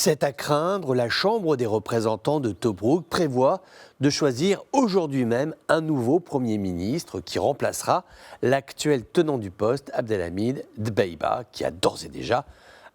C'est à craindre, la Chambre des représentants de Tobrouk prévoit de choisir aujourd'hui même un nouveau Premier ministre qui remplacera l'actuel tenant du poste, Abdelhamid Dbeibah, qui a d'ores et déjà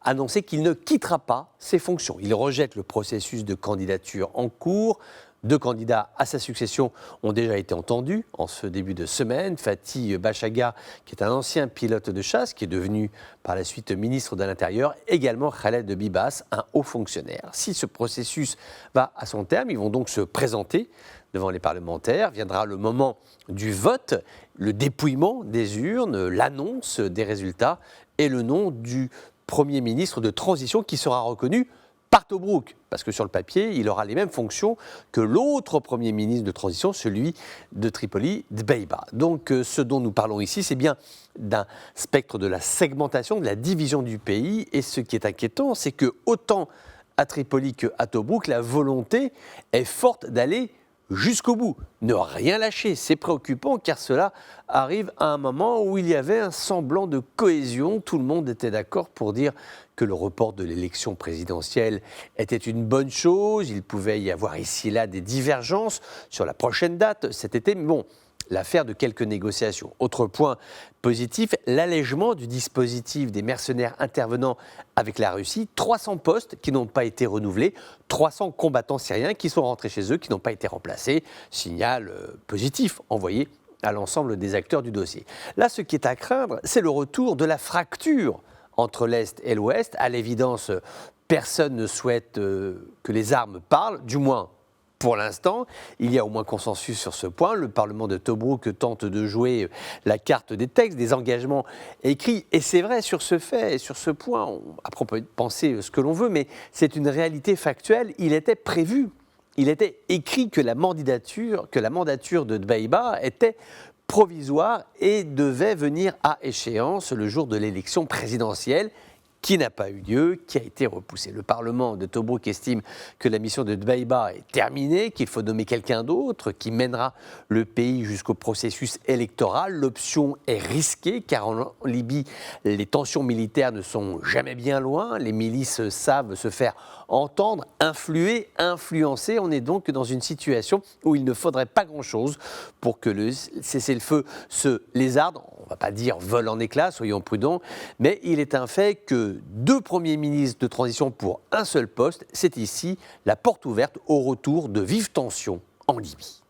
annoncé qu'il ne quittera pas ses fonctions. Il rejette le processus de candidature en cours. 2 candidats à sa succession ont déjà été entendus en ce début de semaine. Fatih Bachaga, qui est un ancien pilote de chasse, qui est devenu par la suite ministre de l'Intérieur, également Khaled Bibas, un haut fonctionnaire. Si ce processus va à son terme, ils vont donc se présenter devant les parlementaires. Viendra le moment du vote, le dépouillement des urnes, l'annonce des résultats et le nom du Premier ministre de transition qui sera reconnu par Tobrouk, parce que sur le papier, il aura les mêmes fonctions que l'autre Premier ministre de transition, celui de Tripoli, Dbeibah. Donc ce dont nous parlons ici, c'est bien d'un spectre de la segmentation, de la division du pays, et ce qui est inquiétant, c'est que autant à Tripoli qu'à Tobrouk, la volonté est forte d'aller jusqu'au bout, ne rien lâcher. C'est préoccupant car cela arrive à un moment où il y avait un semblant de cohésion. Tout le monde était d'accord pour dire que le report de l'élection présidentielle était une bonne chose. Il pouvait y avoir ici et là des divergences sur la prochaine date cet été. Mais bon, l'affaire de quelques négociations. Autre point positif, l'allègement du dispositif des mercenaires intervenant avec la Russie. 300 postes qui n'ont pas été renouvelés, 300 combattants syriens qui sont rentrés chez eux, qui n'ont pas été remplacés. Signal positif envoyé à l'ensemble des acteurs du dossier. Là, ce qui est à craindre, c'est le retour de la fracture entre l'Est et l'Ouest. À l'évidence, personne ne souhaite que les armes parlent, du moins pour l'instant. Il y a au moins consensus sur ce point. Le Parlement de Tobrouk tente de jouer la carte des textes, des engagements écrits. Et c'est vrai sur ce fait, sur ce point, après on peut penser ce que l'on veut, mais c'est une réalité factuelle. Il était prévu, il était écrit que la mandature de Dbeibah était provisoire et devait venir à échéance le jour de l'élection présidentielle, qui n'a pas eu lieu, qui a été repoussé. Le Parlement de Tobrouk estime que la mission de Dbeibah est terminée, qu'il faut nommer quelqu'un d'autre qui mènera le pays jusqu'au processus électoral. L'option est risquée car en Libye, les tensions militaires ne sont jamais bien loin. Les milices savent se faire entendre, influer, influencer. On est donc dans une situation où il ne faudrait pas grand-chose pour que le cessez-le-feu se lézarde. On ne va pas dire vole en éclats, soyons prudents, mais il est un fait que 2 premiers ministres de transition pour un seul poste, c'est ici la porte ouverte au retour de vives tensions en Libye.